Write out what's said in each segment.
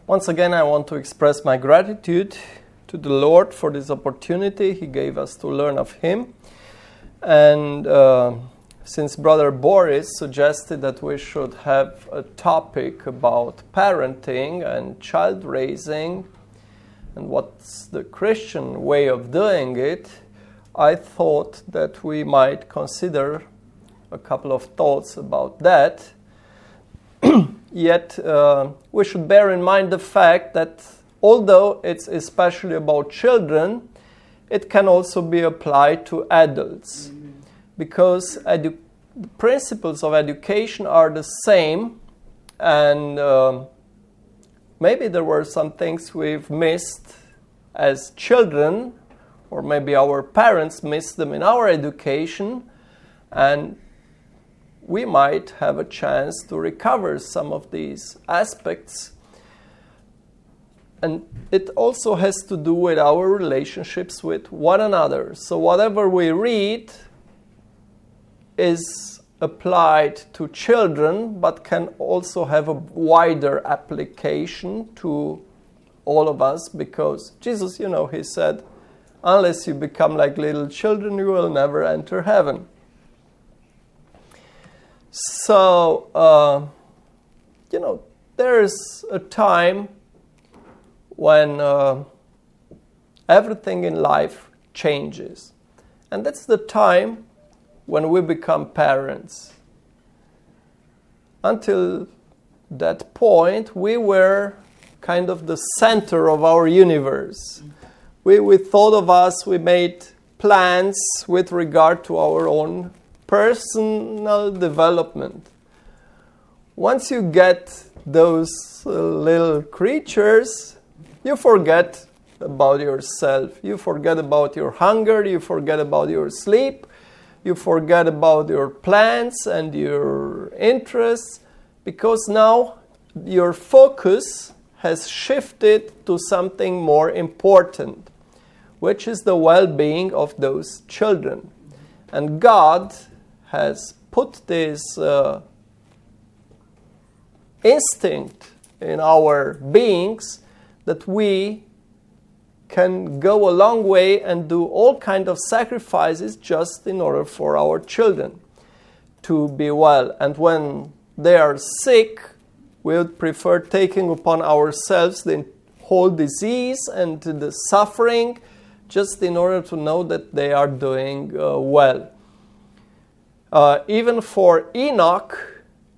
Once again, I want to express my gratitude to the Lord for this opportunity He gave us to learn of Him. And since Brother Boris suggested that we should have a topic about parenting and child raising and what's the Christian way of doing it, I thought that we might consider a couple of thoughts about that. Yet we should bear in mind the fact that although it's especially about children, it can also be applied to adults. Because the principles of education are the same, and maybe there were some things we've missed as children, or maybe our parents missed them in our education, and we might have a chance to recover some of these aspects. And it also has to do with our relationships with one another. So whatever we read is applied to children, but can also have a wider application to all of us, because Jesus, He said, unless you become like little children, you will never enter heaven. So, there's a time when everything in life changes. And that's the time when we become parents. Until that point, we were kind of the center of our universe. We thought of us, we made plans with regard to our own personal development. Once you get those little creatures, you forget about yourself. You forget about your hunger, you forget about your sleep, you forget about your plans and your interests, because now your focus has shifted to something more important, which is the well-being of those children. And God has put this instinct in our beings that we can go a long way and do all kinds of sacrifices just in order for our children to be well. And when they are sick, we would prefer taking upon ourselves the whole disease and the suffering just in order to know that they are doing well. Even for Enoch,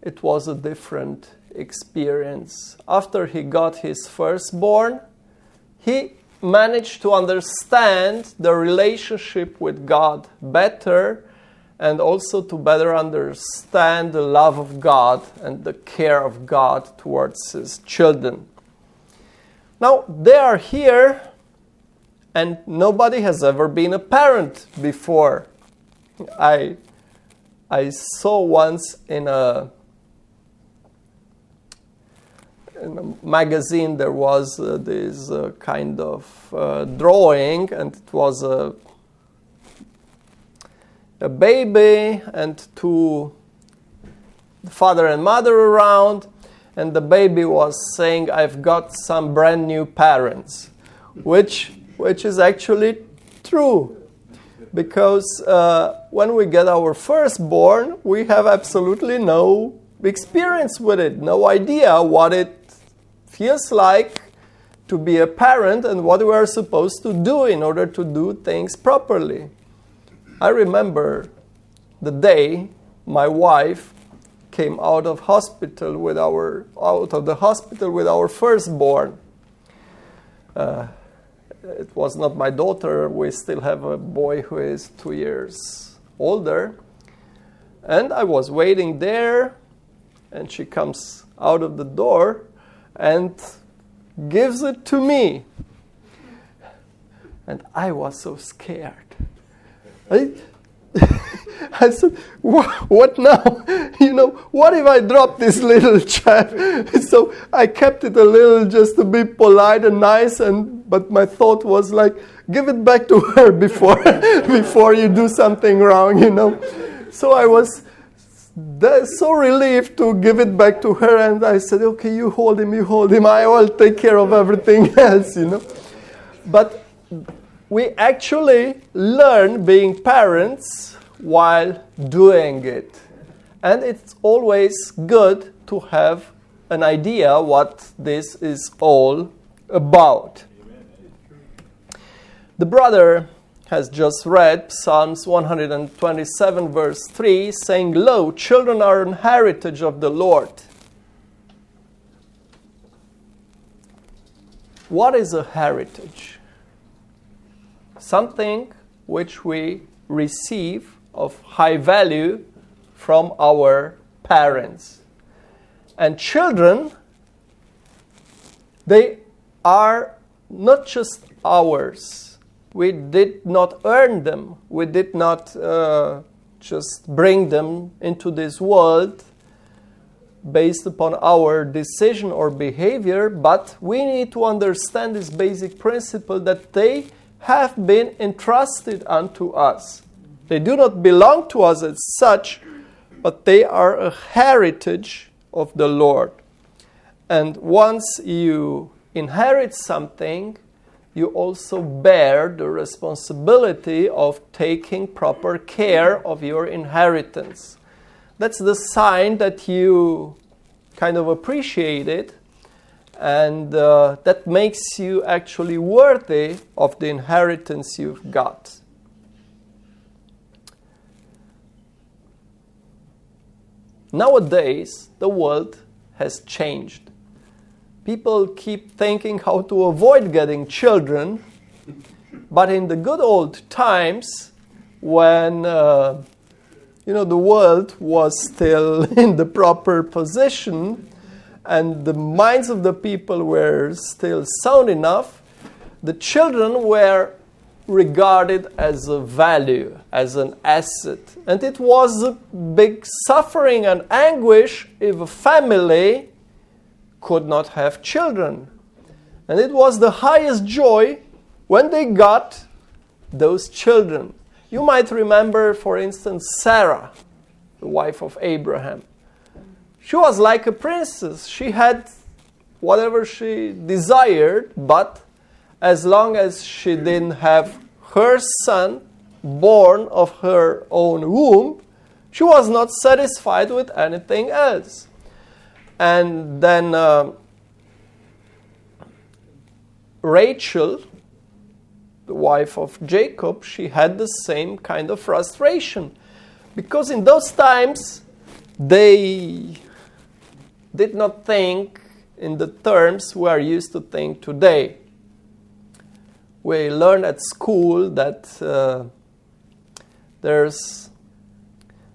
it was a different experience. After he got his firstborn, he managed to understand the relationship with God better, and also to better understand the love of God and the care of God towards his children. Now, they are here, and nobody has ever been a parent before. I saw once in a magazine there was this kind of drawing, and it was a baby and two father and mother around, and the baby was saying, "I've got some brand new parents," which is actually true. Because when we get our firstborn, we have absolutely no experience with it, no idea what it feels like to be a parent and what we are supposed to do in order to do things properly. I remember the day my wife came out of the hospital with our firstborn. It was not my daughter. We still have a boy who is 2 years older. And I was waiting there, and she comes out of the door and gives it to me. And I was so scared. I said, what now? What if I drop this little chap? So I kept it a little just to be polite and nice, but my thought was like, give it back to her before you do something wrong, So I was they're so relieved to give it back to her, and I said, okay, you hold him, I will take care of everything else, But we actually learn being parents while doing it. And it's always good to have an idea what this is all about. The brother has just read Psalms 127 verse 3, saying, "Lo, children are an heritage of the Lord." What is a heritage? Something which we receive of high value from our parents. And children, they are not just ours. We did not earn them. We did not just bring them into this world based upon our decision or behavior, but we need to understand this basic principle that they have been entrusted unto us. They do not belong to us as such, but they are a heritage of the Lord. And once you inherit something, you also bear the responsibility of taking proper care of your inheritance. That's the sign that you kind of appreciate it, and that makes you actually worthy of the inheritance you've got. Nowadays, the world has changed. People keep thinking how to avoid getting children, but in the good old times, when the world was still in the proper position and the minds of the people were still sound enough, the children were regarded as a value, as an asset. And it was a big suffering and anguish if a family could not have children. And it was the highest joy when they got those children. You might remember, for instance, Sarah, the wife of Abraham. She was like a princess. She had whatever she desired, but as long as she didn't have her son born of her own womb, she was not satisfied with anything else. And then Rachel, the wife of Jacob, she had the same kind of frustration. Because in those times, they did not think in the terms we are used to think today. We learn at school that there's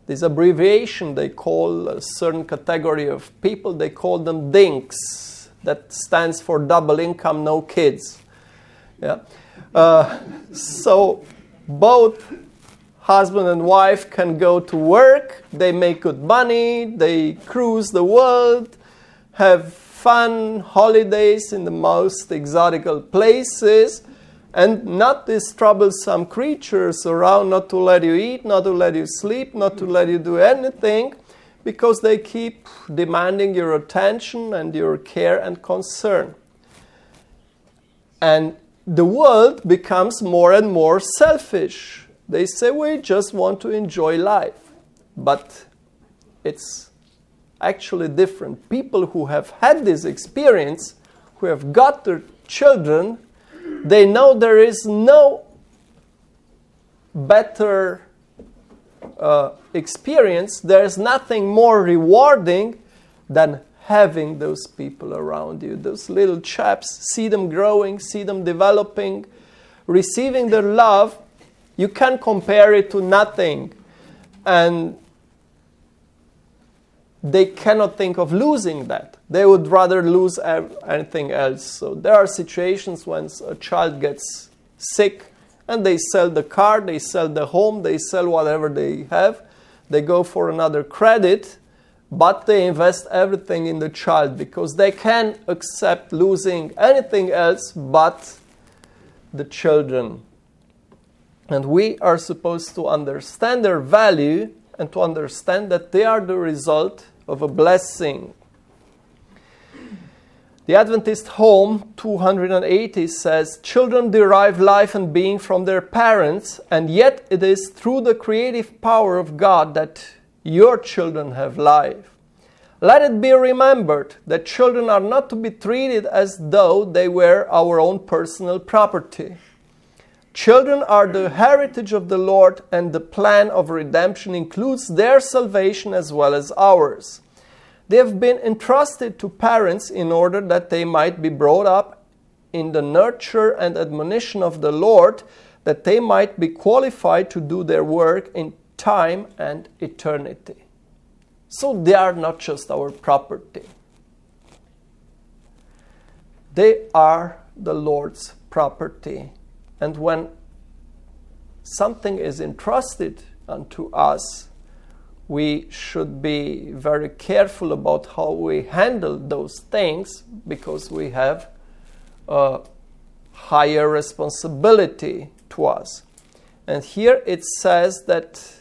this abbreviation they call a certain category of people, they call them DINKs. That stands for double income, no kids. Yeah. So both husband and wife can go to work, they make good money, they cruise the world, have fun holidays in the most exotical places, and not these troublesome creatures around not to let you eat, not to let you sleep, not to let you do anything, because they keep demanding your attention and your care and concern. And the world becomes more and more selfish. They say, we just want to enjoy life. But it's actually different. People who have had this experience, who have got their children, they know there is no better experience. There is nothing more rewarding than having those people around you, those little chaps, see them growing, see them developing, receiving their love. You can't compare it to nothing. And they cannot think of losing that. They would rather lose anything else. So there are situations when a child gets sick and they sell the car, they sell the home, they sell whatever they have. They go for another credit, but they invest everything in the child because they can't accept losing anything else but the children. And we are supposed to understand their value and to understand that they are the result of a blessing. The Adventist Home 280 says, "Children derive life and being from their parents, and yet it is through the creative power of God that your children have life. Let it be remembered that children are not to be treated as though they were our own personal property. Children are the heritage of the Lord, and the plan of redemption includes their salvation as well as ours. They have been entrusted to parents in order that they might be brought up in the nurture and admonition of the Lord, that they might be qualified to do their work in time and eternity." So they are not just our property. They are the Lord's property. And when something is entrusted unto us, we should be very careful about how we handle those things, because we have a higher responsibility to us. And here it says that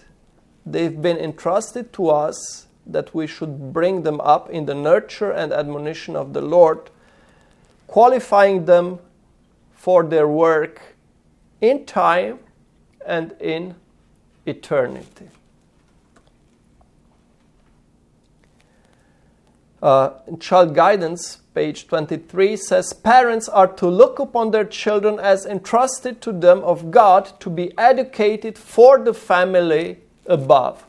they've been entrusted to us, that we should bring them up in the nurture and admonition of the Lord, qualifying them for their work in time and in eternity. In Child Guidance, page 23, says, "Parents are to look upon their children as entrusted to them of God to be educated for the family above."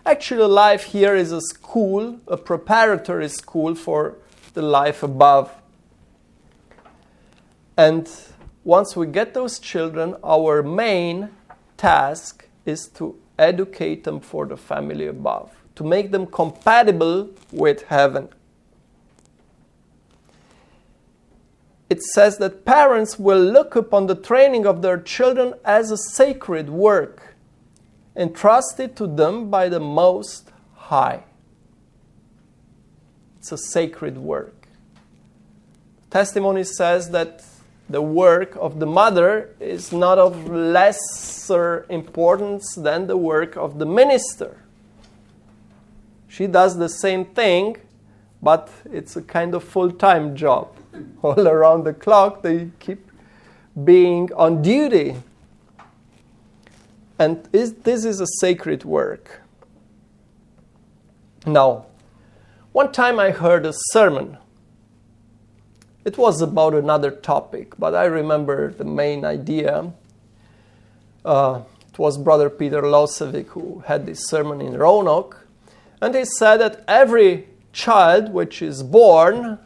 Actually, life here is a school, a preparatory school for the life above. And once we get those children, our main task is to educate them for the family above, to make them compatible with heaven. It says that parents will look upon the training of their children as a sacred work, entrusted to them by the Most High. It's a sacred work. Testimony says that the work of the mother is not of lesser importance than the work of the minister. She does the same thing, but it's a kind of full-time job. All around the clock, they keep being on duty. And this is a sacred work. Now, one time I heard a sermon. It was about another topic, but I remember the main idea. It was Brother Peter Losevic who had this sermon in Roanoke. And he said that every child which is born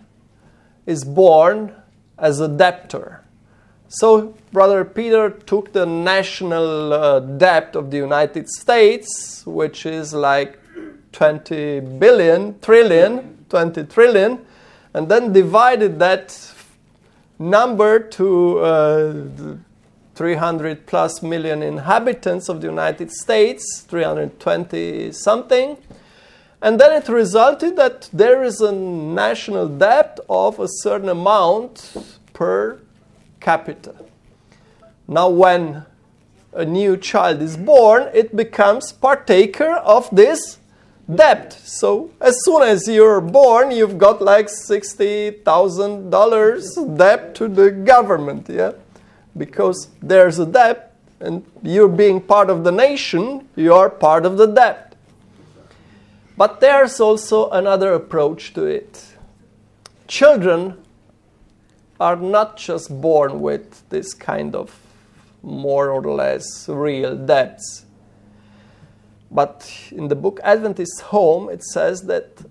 as a debtor. So Brother Peter took the national debt of the United States, which is like 20 trillion, and then divided that number to 300 plus million inhabitants of the United States, 320 something. And then it resulted that there is a national debt of a certain amount per capita. Now when a new child is born, it becomes partaker of this debt. So as soon as you're born, you've got like $60,000 debt to the government, yeah? Because there's a debt, and you're being part of the nation, you're part of the debt. But there's also another approach to it. Children are not just born with this kind of more or less real debts. But in the book Adventist Home, it says that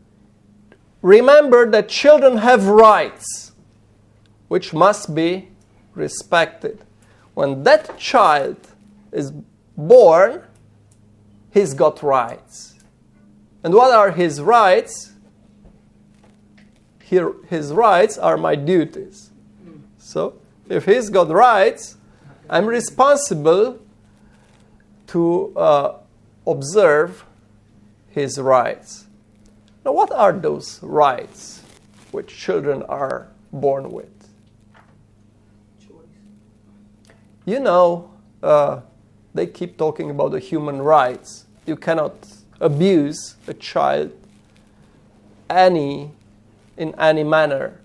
remember that children have rights which must be respected. When that child is born, he's got rights. And what are his rights? His rights are my duties. So, if he's got rights, I'm responsible to observe his rights. Now, what are those rights which children are born with? You know, they keep talking about the human rights. You cannot abuse a child in any manner.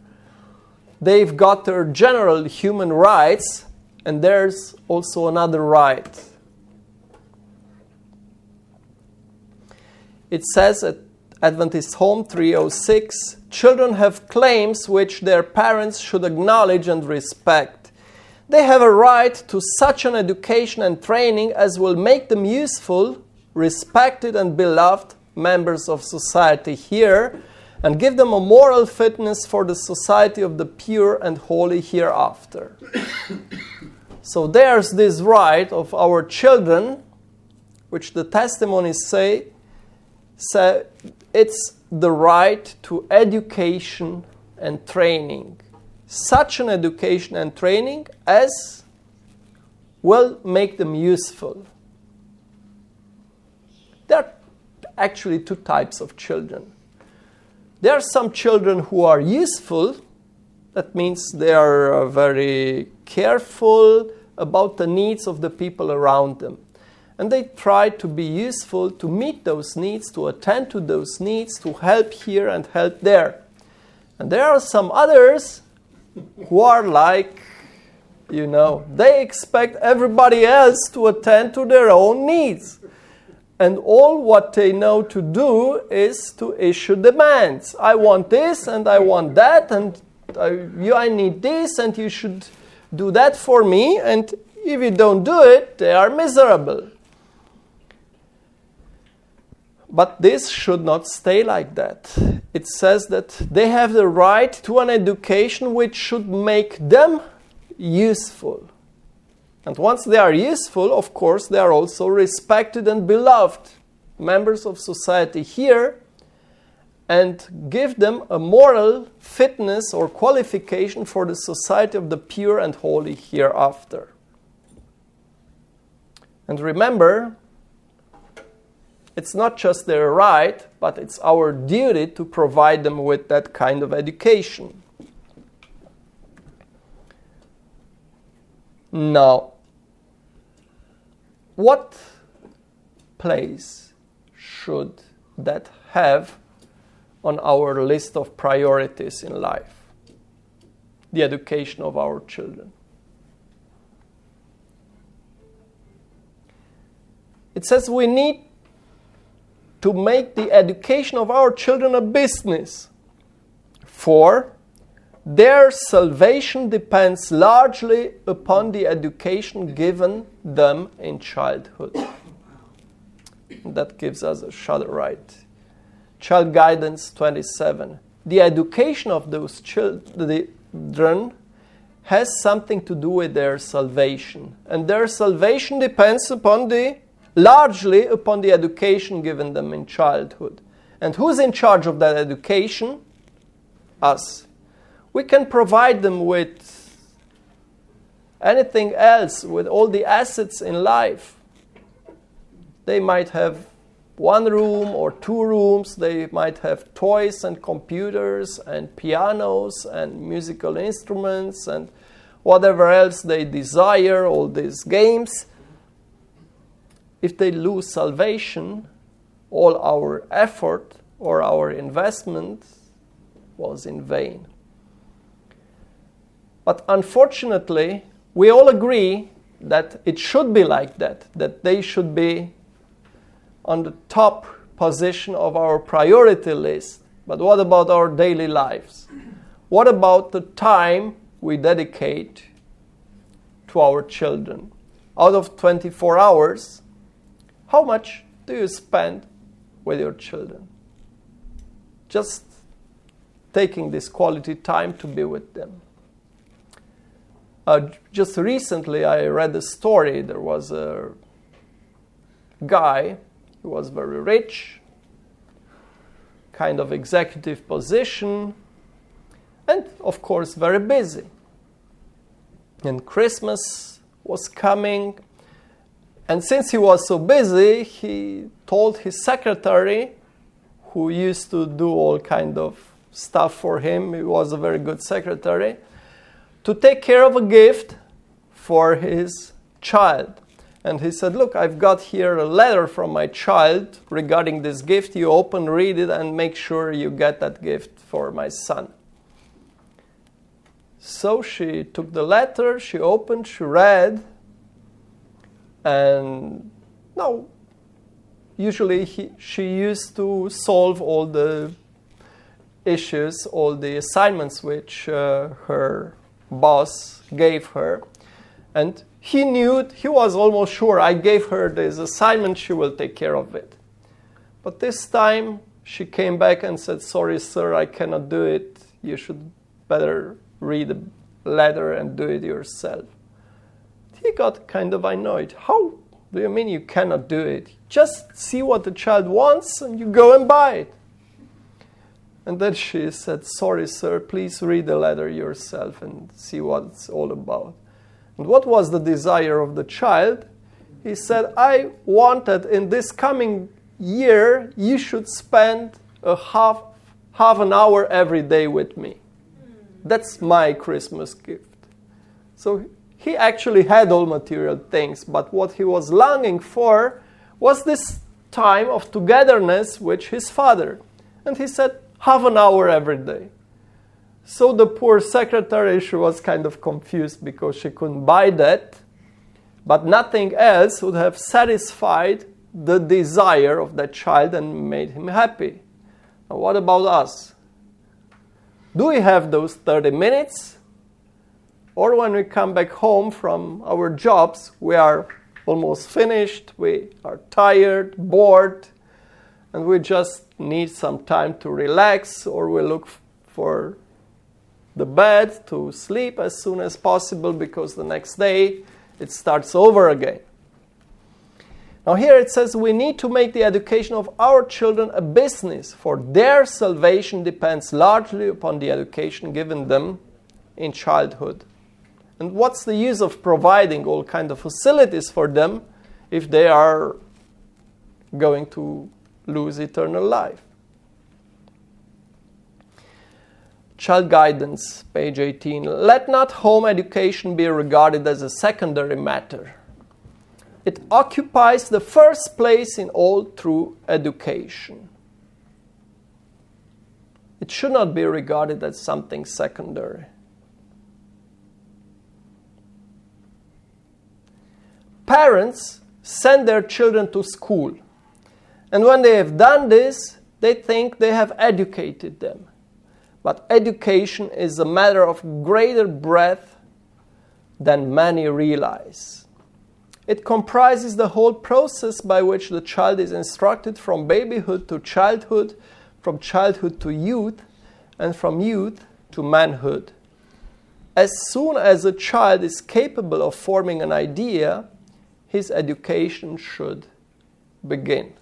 They've got their general human rights, and there's also another right. It says at Adventist Home 306, children have claims which their parents should acknowledge and respect. They have a right to such an education and training as will make them useful, respected and beloved members of society here, and give them a moral fitness for the society of the pure and holy hereafter. So there's this right of our children, which the testimonies say it's the right to education and training. Such an education and training as will make them useful. There are actually two types of children. There are some children who are useful. That means they are very careful about the needs of the people around them. And they try to be useful, to meet those needs, to attend to those needs, to help here and help there. And there are some others who are like, they expect everybody else to attend to their own needs. And all what they know to do is to issue demands. I want this and I want that, and I need this and you should do that for me. And if you don't do it, they are miserable. But this should not stay like that. It says that they have the right to an education which should make them useful. And once they are useful, of course, they are also respected and beloved members of society here, and give them a moral fitness or qualification for the society of the pure and holy hereafter. And remember, it's not just their right, but it's our duty to provide them with that kind of education. Now, what place should that have on our list of priorities in life? The education of our children. It says we need to make the education of our children a business, for their salvation depends largely upon the education given them in childhood. That gives us a shudder, right? Child Guidance 27. The education of those children has something to do with their salvation. And their salvation depends largely upon the education given them in childhood. And who's in charge of that education? Us. We can provide them with anything else, with all the assets in life. They might have one room or two rooms. They might have toys and computers and pianos and musical instruments and whatever else they desire, all these games. If they lose salvation, all our effort or our investment was in vain. But unfortunately, we all agree that it should be like that they should be on the top position of our priority list. But what about our daily lives? What about the time we dedicate to our children? Out of 24 hours, how much do you spend with your children? Just taking this quality time to be with them. Just recently, I read a story. There was a guy who was very rich, kind of executive position, and of course very busy. And Christmas was coming, and since he was so busy, he told his secretary, who used to do all kind of stuff for him, he was a very good secretary, to take care of a gift for his child. And he said, look, I've got here a letter from my child regarding this gift. You open, read it, and make sure you get that gift for my son. So she took the letter, she opened, she read, and no, usually she used to solve all the issues, all the assignments which her boss gave her. And he knew, he was almost sure, I gave her this assignment, she will take care of it. But this time she came back and said, sorry, sir, I cannot do it. You should better read the letter and do it yourself. He got kind of annoyed. How do you mean you cannot do it? Just see what the child wants and you go and buy it. And then she said, sorry, sir, please read the letter yourself and see what it's all about. And what was the desire of the child? He said, I wanted in this coming year, you should spend a half an hour every day with me. That's my Christmas gift. So he actually had all material things, but what he was longing for was this time of togetherness with his father. And he said, half an hour every day. So the poor secretary, she was kind of confused because she couldn't buy that, but nothing else would have satisfied the desire of that child and made him happy. Now, what about us? Do we have those 30 minutes? Or when we come back home from our jobs, we are almost finished, we are tired, bored, and we just need some time to relax, or we look for the bed to sleep as soon as possible because the next day it starts over again. Now here it says we need to make the education of our children a business, for their salvation depends largely upon the education given them in childhood. And what's the use of providing all kinds of facilities for them if they are going to lose eternal life? Child guidance, page 18. Let not home education be regarded as a secondary matter. It occupies the first place in all true education. It should not be regarded as something secondary. Parents send their children to school, and when they have done this, they think they have educated them. But education is a matter of greater breadth than many realize. It comprises the whole process by which the child is instructed from babyhood to childhood, from childhood to youth, and from youth to manhood. As soon as a child is capable of forming an idea, his education should begin.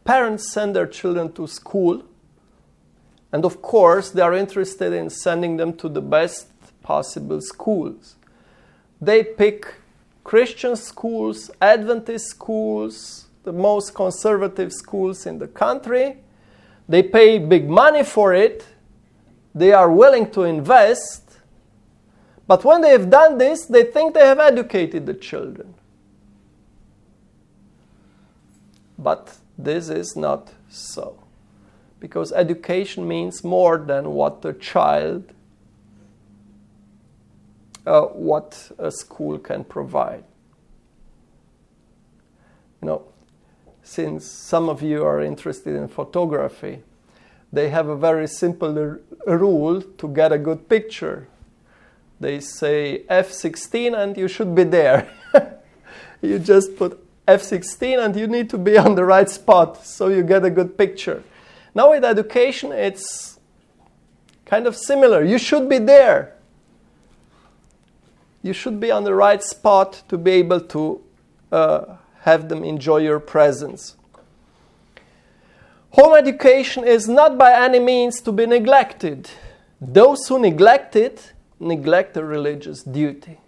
Parents send their children to school, and of course they are interested in sending them to the best possible schools. They pick Christian schools, Adventist schools, the most conservative schools in the country. They pay big money for it. They are willing to invest. But when they have done this, they think they have educated the children. But this is not so. Because education means more than what the child, what a school can provide. You know, since some of you are interested in photography, they have a very simple rule to get a good picture. They say f16 and you should be there. You just put f16 and you need to be on the right spot so you get a good picture. Now with education it's kind of similar. You should be there. You should be on the right spot to be able to have them enjoy your presence. Home education is not by any means to be neglected. Those who neglect it, neglect the religious duty.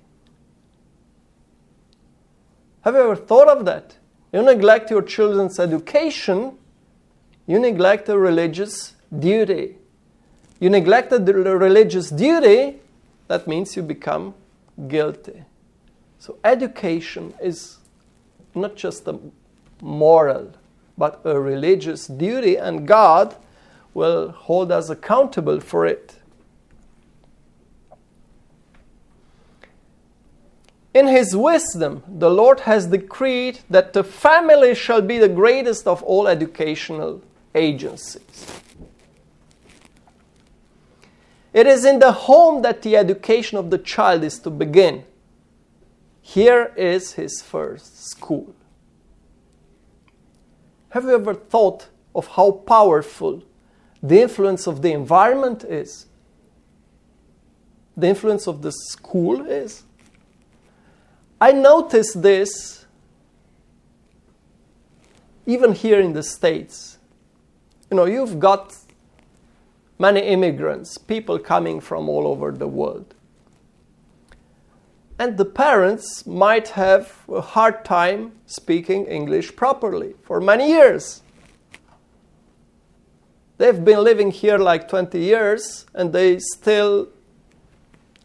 Have you ever thought of that? You neglect your children's education, you neglect the religious duty. You neglected the religious duty, that means you become guilty. So education is not just a moral, but a religious duty, and God will hold us accountable for it. In His wisdom, the Lord has decreed that the family shall be the greatest of all educational agencies. It is in the home that the education of the child is to begin. Here is his first school. Have you ever thought of how powerful the influence of the environment is? The influence of the school is? I noticed this even here in the States. You know, you've got many immigrants, people coming from all over the world. And the parents might have a hard time speaking English properly for many years. They've been living here like 20 years and they still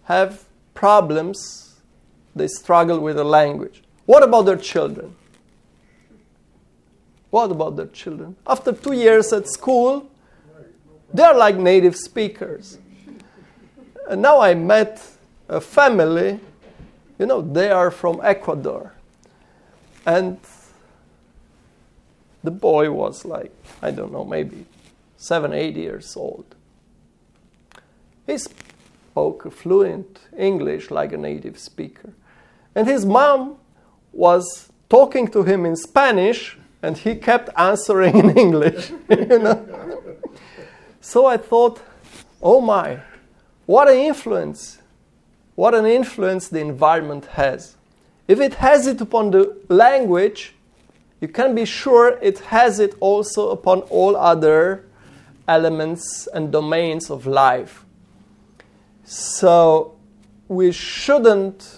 have problems. They struggle with the language. What about their children? What about their children? After 2 years at school, they're like native speakers. And now I met a family, you know, they are from Ecuador. And the boy was like, I don't know, maybe 7, 8 years old. He spoke fluent English like a native speaker. And his mom was talking to him in Spanish, and he kept answering in English. You know? So I thought, oh my, what an influence. What an influence the environment has. If it has it upon the language, you can be sure it has it also upon all other elements and domains of life. So we shouldn't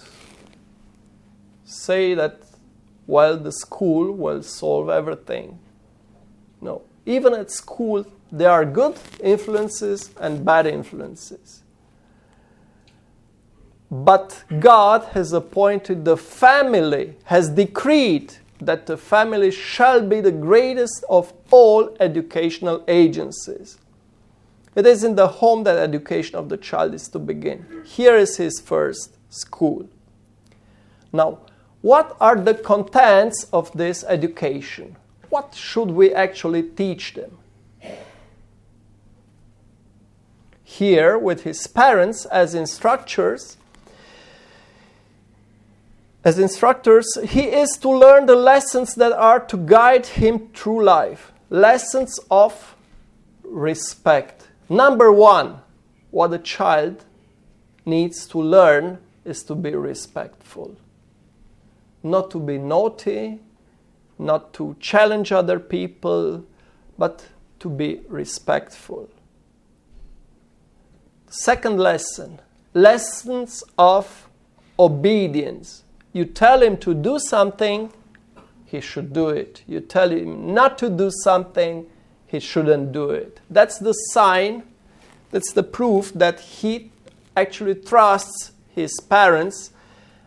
say that, well, the school will solve everything. No. Even at school, there are good influences and bad influences. But God has appointed the family, has decreed that the family shall be the greatest of all educational agencies. It is in the home that education of the child is to begin. Here is his first school. Now, what are the contents of this education? What should we actually teach them? Here, with his parents as instructors, he is to learn the lessons that are to guide him through life. Lessons of respect. Number one, what a child needs to learn is to be respectful. Not to be naughty, not to challenge other people, but to be respectful. Second lesson, lessons of obedience. You tell him to do something, he should do it. You tell him not to do something, he shouldn't do it. That's the sign, that's the proof that he actually trusts his parents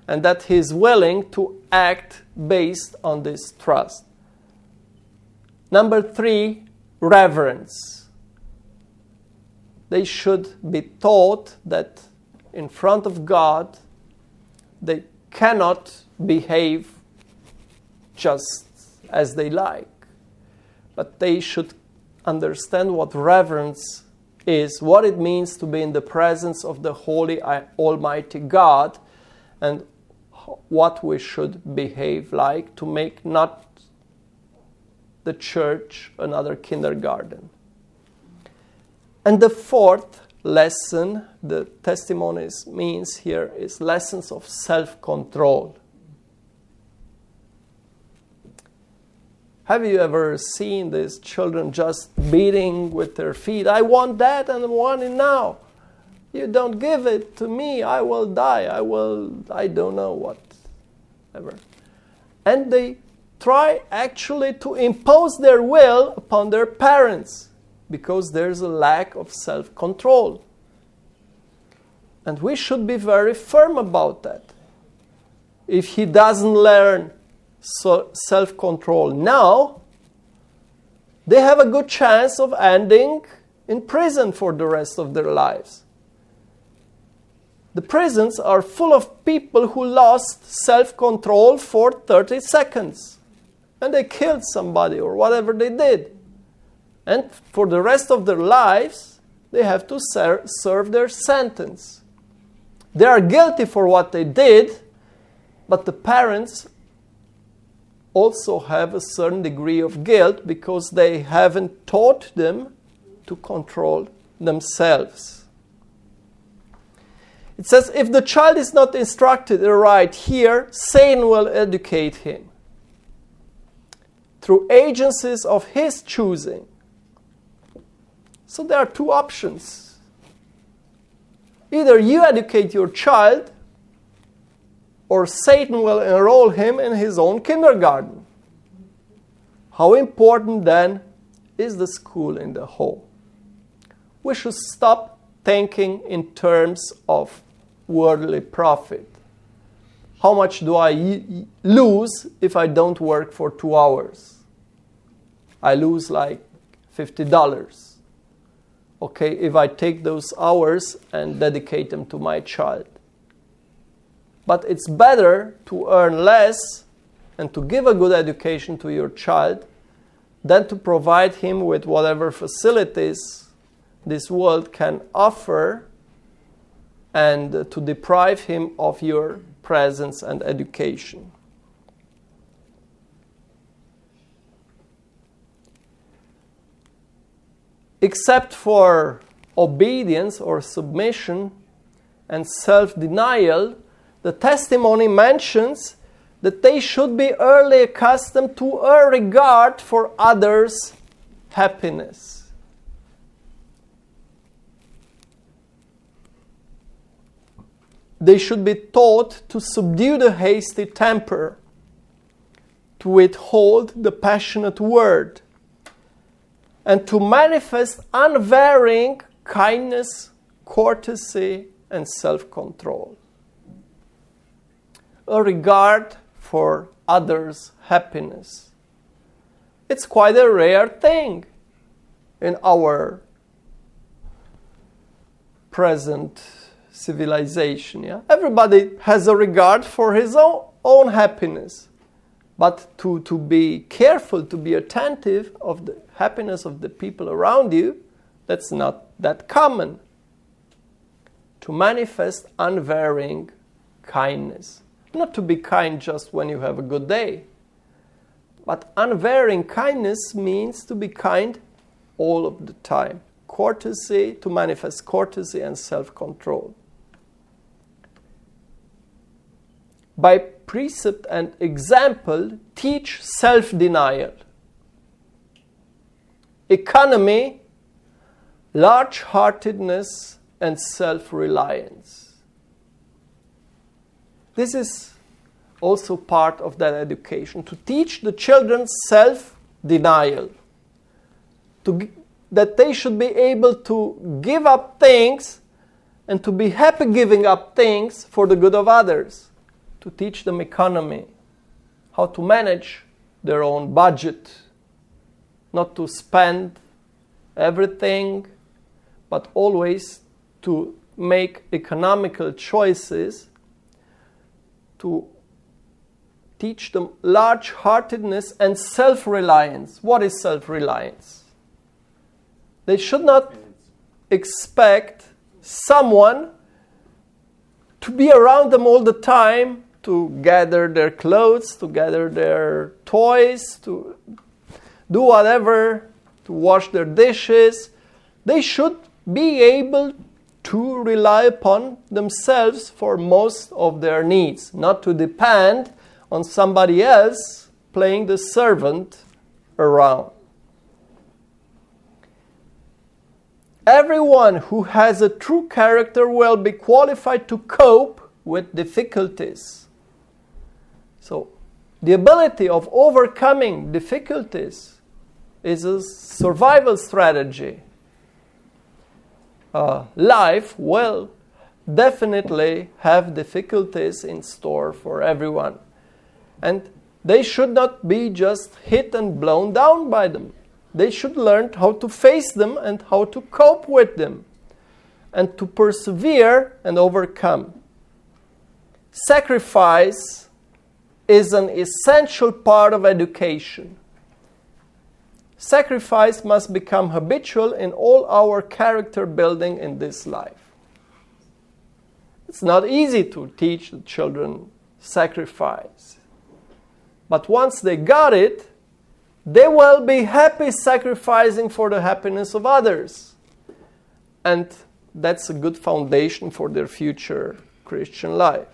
and that he is willing to act based on this trust. Number 3, reverence. They should be taught that in front of God, they cannot behave just as they like, but they should understand what reverence is, what it means to be in the presence of the Holy Almighty God, and what we should behave like to make not the church another kindergarten. And the fourth lesson, the testimonies means here, is lessons of self-control. Have you ever seen these children just beating with their feet? I want that and I want it now. You don't give it to me, I will die. I don't know whatever. And they try actually to impose their will upon their parents. because there's a lack of self-control. And we should be very firm about that. If he doesn't learn self-control now, they have a good chance of ending in prison for the rest of their lives. The prisons are full of people who lost self-control for 30 seconds. And they killed somebody or whatever they did. And for the rest of their lives, they have to serve their sentence. They are guilty for what they did, but the parents also have a certain degree of guilt because they haven't taught them to control themselves. It says, if the child is not instructed right here, Satan will educate him through agencies of his choosing. So there are two options. Either you educate your child, or Satan will enroll him in his own kindergarten. How important then is the school in the home? We should stop thinking in terms of worldly profit. How much do I lose if I don't work for 2 hours? I lose like $50. Okay, if I take those hours and dedicate them to my child. But it's better to earn less and to give a good education to your child than to provide him with whatever facilities this world can offer and to deprive him of your presence and education. Except for obedience or submission and self-denial, the testimony mentions that they should be early accustomed to a regard for others' happiness. They should be taught to subdue the hasty temper, to withhold the passionate word, and to manifest unvarying kindness, courtesy, and self-control. A regard for others' happiness. It's quite a rare thing in our present civilization. Yeah? Everybody has a regard for his own happiness. But to be careful, to be attentive of the happiness of the people around you, that's not that common. To manifest unvarying kindness. Not to be kind just when you have a good day. But unvarying kindness means to be kind all of the time. Courtesy, to manifest courtesy and self-control. By precept and example, teach self-denial, economy, large-heartedness, and self-reliance. This is also part of that education, to teach the children self-denial, that they should be able to give up things and to be happy giving up things for the good of others. To teach them economy, how to manage their own budget, not to spend everything, but always to make economical choices, to teach them large-heartedness and self-reliance. What is self-reliance? They should not expect someone to be around them all the time, to gather their clothes, to gather their toys, to do whatever, to wash their dishes. They should be able to rely upon themselves for most of their needs, not to depend on somebody else playing the servant around. Everyone who has a true character will be qualified to cope with difficulties. So, the ability of overcoming difficulties is a survival strategy. Life will definitely have difficulties in store for everyone. And they should not be just hit and blown down by them. They should learn how to face them and how to cope with them and to persevere and overcome. Sacrifice is an essential part of education. Sacrifice must become habitual in all our character building in this life. It's not easy to teach the children sacrifice. But once they got it, they will be happy sacrificing for the happiness of others. And that's a good foundation for their future Christian life.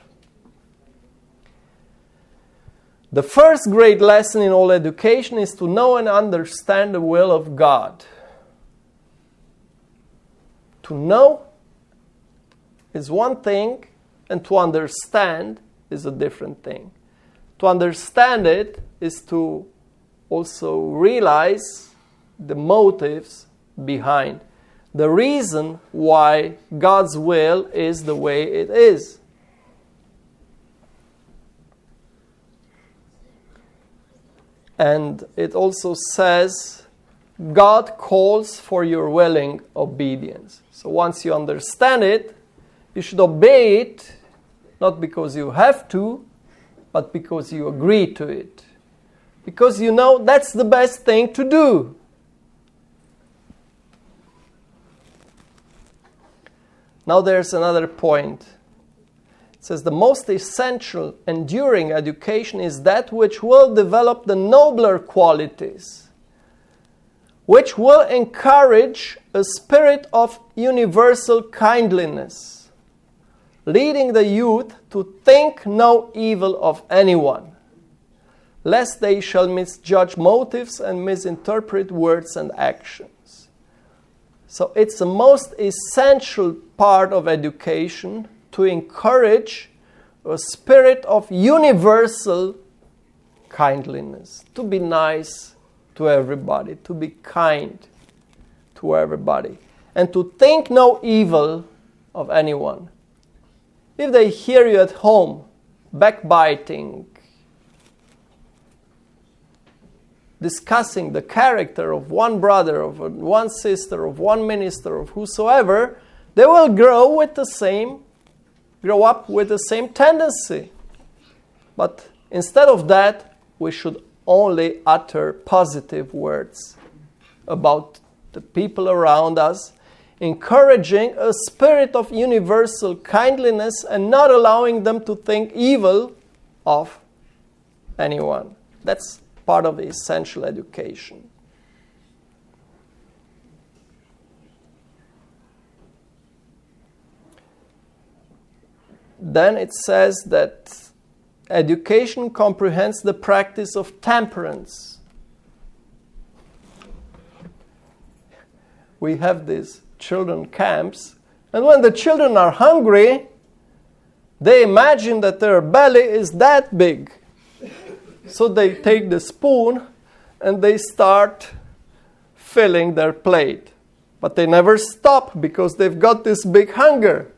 The first great lesson in all education is to know and understand the will of God. To know is one thing, and to understand is a different thing. To understand it is to also realize the motives behind, the reason why God's will is the way it is. And it also says, God calls for your willing obedience. So once you understand it, you should obey it, not because you have to, but because you agree to it. Because you know that's the best thing to do. Now there's another point. It says the most essential, enduring education is that which will develop the nobler qualities, which will encourage a spirit of universal kindliness, leading the youth to think no evil of anyone, lest they shall misjudge motives and misinterpret words and actions. So it's the most essential part of education to encourage a spirit of universal kindliness, to be nice to everybody, to be kind to everybody, and to think no evil of anyone. If they hear you at home backbiting, discussing the character of one brother, of one sister, of one minister, of whosoever, they will grow up with the same tendency. But instead of that, we should only utter positive words about the people around us, encouraging a spirit of universal kindliness and not allowing them to think evil of anyone. That's part of essential education. Then it says that education comprehends the practice of temperance. We have these children camps, and when the children are hungry, they imagine that their belly is that big. So they take the spoon and they start filling their plate. But they never stop because they've got this big hunger.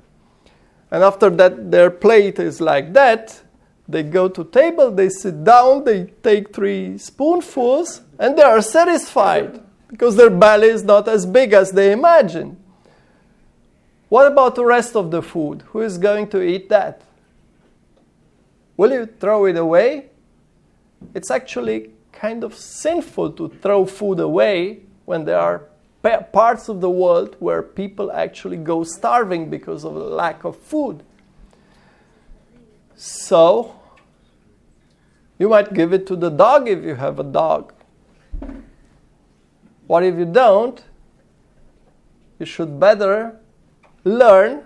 And after that, their plate is like that. They go to table, they sit down, they take 3 spoonfuls, and they are satisfied because their belly is not as big as they imagine. What about the rest of the food? Who is going to eat that? Will you throw it away? It's actually kind of sinful to throw food away when there are parts of the world where people actually go starving because of the lack of food. So, you might give it to the dog if you have a dog. What if you don't? You should better learn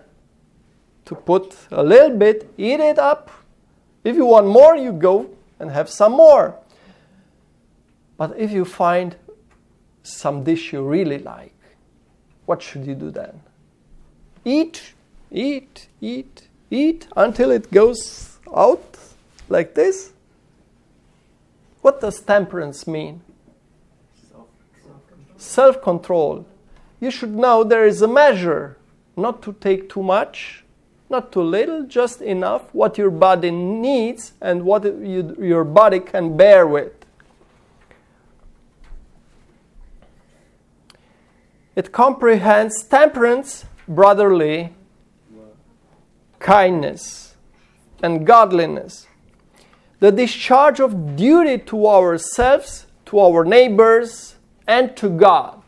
to put a little bit, eat it up. If you want more, you go and have some more. But if you find some dish you really like, what should you do then? Eat, eat, eat, eat until it goes out like this? What does temperance mean? self-control, you should know there is a measure, not to take too much, not too little, just enough, what your body needs and what your body can bear with. It comprehends temperance, brotherly kindness, and godliness. The discharge of duty to ourselves, to our neighbors, and to God.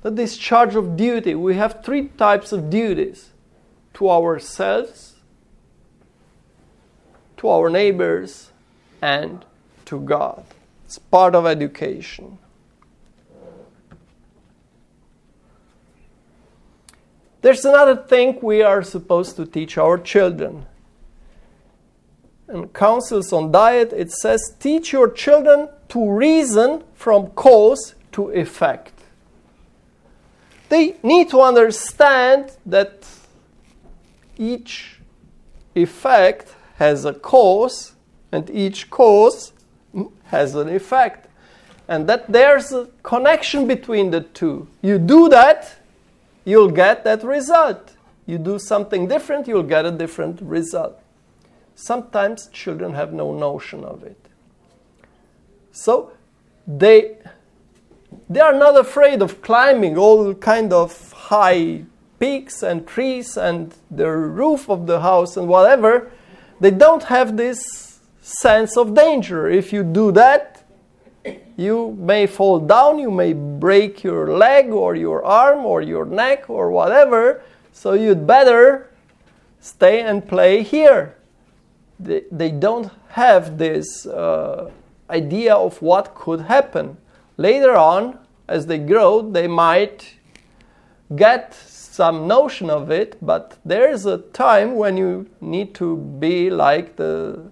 The discharge of duty. We have 3 types of duties. To ourselves, to our neighbors, and to God. It's part of education. There's another thing we are supposed to teach our children. In Counsels on Diet, it says, teach your children to reason from cause to effect. They need to understand that each effect has a cause, and each cause has an effect. And that there's a connection between the two. You do that, you'll get that result. You do something different, you'll get a different result. Sometimes children have no notion of it. So they are not afraid of climbing all kind of high peaks and trees and the roof of the house and whatever. They don't have this sense of danger. If you do that, you may fall down, you may break your leg or your arm or your neck or whatever, so you'd better stay and play here. They don't have this idea of what could happen. Later on, as they grow, they might get some notion of it, but there is a time when you need to be like the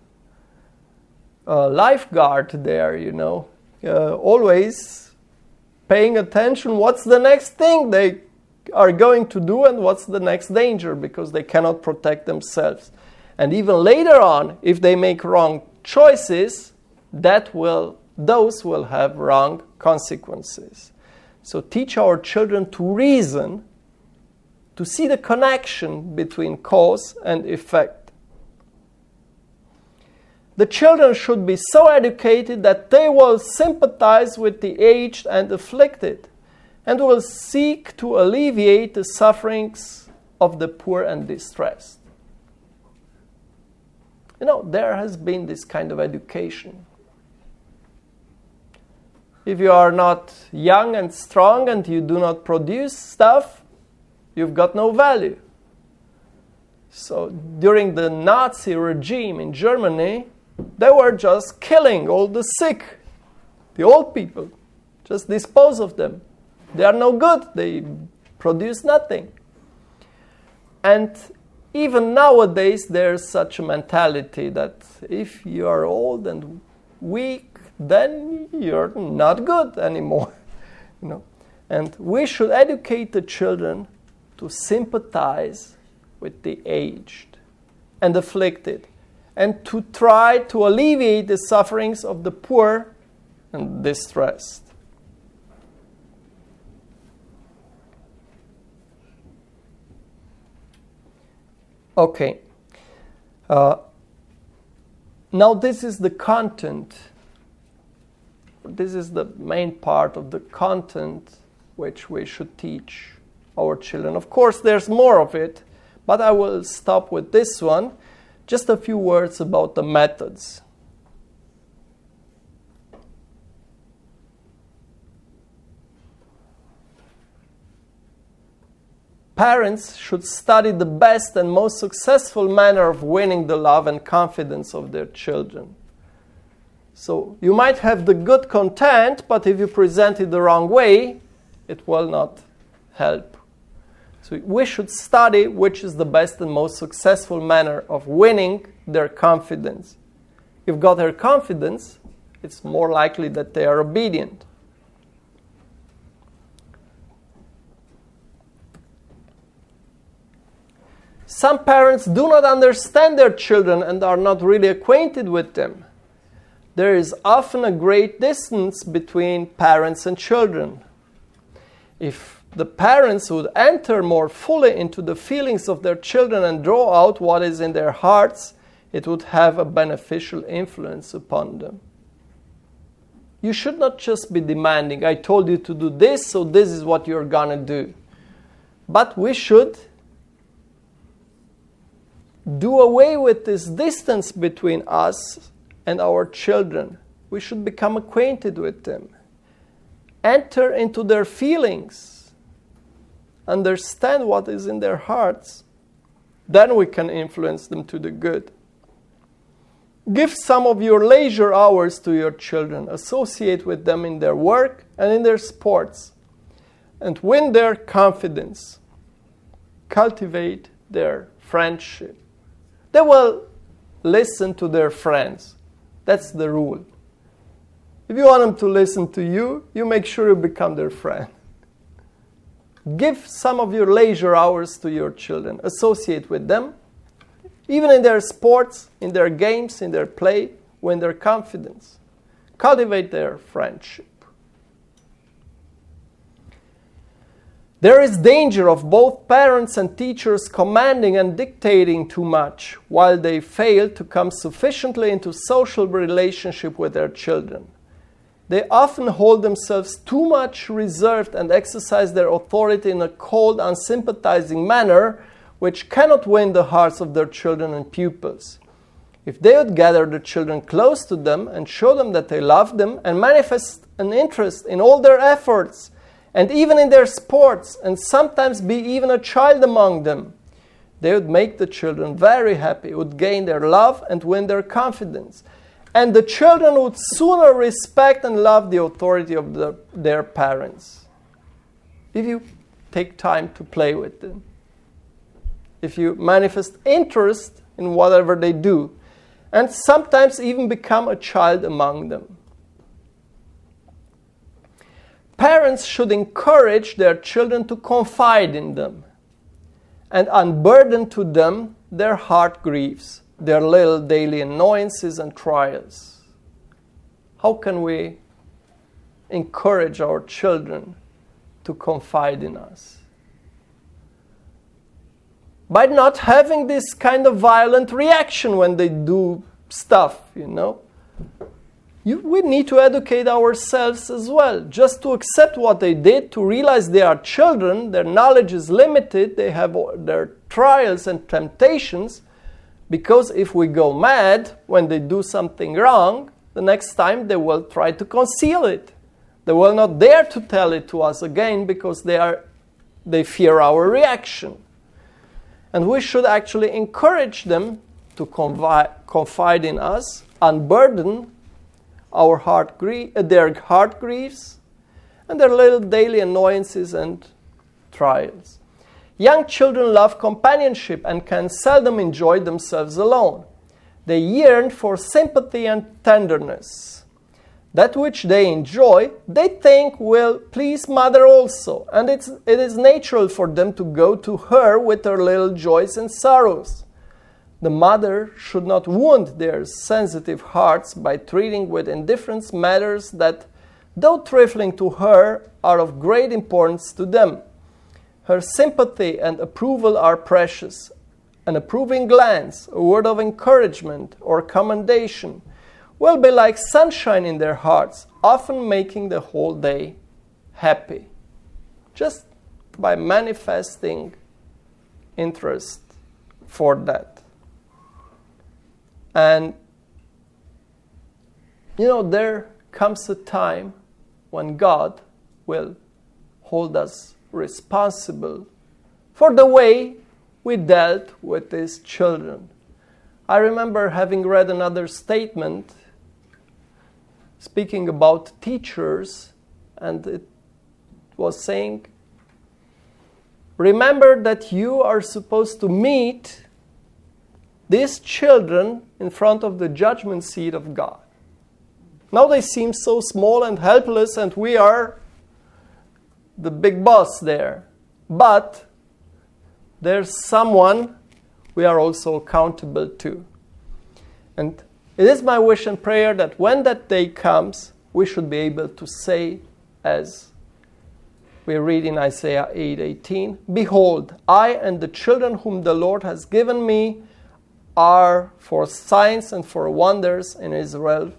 lifeguard there, you know. Always paying attention what's the next thing they are going to do and what's the next danger, because they cannot protect themselves. And even later on, if they make wrong choices, those will have wrong consequences. So teach our children to reason, to see the connection between cause and effect. The children should be so educated that they will sympathize with the aged and afflicted, and will seek to alleviate the sufferings of the poor and distressed. You know, there has been this kind of education. If you are not young and strong and you do not produce stuff, you've got no value. So during the Nazi regime in Germany, they were just killing all the sick, the old people. Just dispose of them. They are no good. They produce nothing. And even nowadays, there's such a mentality that if you are old and weak, then you're not good anymore. You know? And we should educate the children to sympathize with the aged and afflicted, and to try to alleviate the sufferings of the poor and distressed. Okay. Now this is the content. This is the main part of the content which we should teach our children. Of course, there's more of it, but I will stop with this one. Just a few words about the methods. Parents should study the best and most successful manner of winning the love and confidence of their children. So you might have the good content, but if you present it the wrong way, it will not help. So we should study which is the best and most successful manner of winning their confidence. If you've got their confidence, it's more likely that they are obedient. Some parents do not understand their children and are not really acquainted with them. there is often a great distance between parents and children. If the parents would enter more fully into the feelings of their children and draw out what is in their hearts, it would have a beneficial influence upon them. You should not just be demanding, I told you to do this, so this is what you're gonna do. But we should do away with this distance between us and our children. We should become acquainted with them. Enter into their feelings. Understand what is in their hearts. Then we can influence them to the good. Give some of your leisure hours to your children. Associate with them in their work and in their sports. And win their confidence. Cultivate their friendship. They will listen to their friends. That's the rule. If you want them to listen to you, you make sure you become their friend. Give some of your leisure hours to your children. Associate with them. Even in their sports, in their games, in their play, win their confidence. Cultivate their friendship. There is danger of both parents and teachers commanding and dictating too much while they fail to come sufficiently into social relationship with their children. They often hold themselves too much reserved and exercise their authority in a cold, unsympathizing manner, which cannot win the hearts of their children and pupils. If they would gather the children close to them and show them that they love them and manifest an interest in all their efforts and even in their sports and sometimes be even a child among them, they would make the children very happy, would gain their love and win their confidence. And the children would sooner respect and love the authority of their parents. If you take time to play with them. If you manifest interest in whatever they do, and sometimes even become a child among them. Parents should encourage their children to confide in them and unburden to them their heart griefs, their little daily annoyances and trials. How can we encourage our children to confide in us? By not having this kind of violent reaction when they do stuff, you know. We need to educate ourselves as well, just to accept what they did, to realize they are children, their knowledge is limited, they have their trials and temptations, because if we go mad when they do something wrong, the next time they will try to conceal it. They will not dare to tell it to us again because they fear our reaction. And we should actually encourage them to confide in us, unburden their heart griefs, and their little daily annoyances and trials. Young children love companionship and can seldom enjoy themselves alone. They yearn for sympathy and tenderness. That which they enjoy, they think will please mother also, and it is natural for them to go to her with their little joys and sorrows. The mother should not wound their sensitive hearts by treating with indifference matters that, though trifling to her, are of great importance to them. Her sympathy and approval are precious. An approving glance, a word of encouragement or commendation will be like sunshine in their hearts, often making the whole day happy. Just by manifesting interest for that. And, there comes a time when God will hold us responsible for the way we dealt with these children. I remember having read another statement speaking about teachers, and it was saying, remember that you are supposed to meet these children in front of the judgment seat of God. Now they seem so small and helpless, and we are the big boss there. But there's someone we are also accountable to. And It is my wish and prayer that when that day comes, we should be able to say, as we read in Isaiah 8:18, "Behold, I and the children whom the Lord has given me are for signs and for wonders in Israel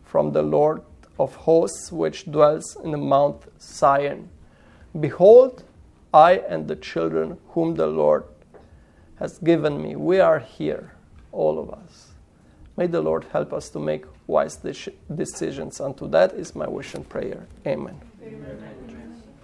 from the Lord of hosts, which dwells in the Mount Zion. Behold, I and the children whom the Lord has given me." We are here, all of us. May the Lord help us to make wise decisions. And to that is my wish and prayer. Amen.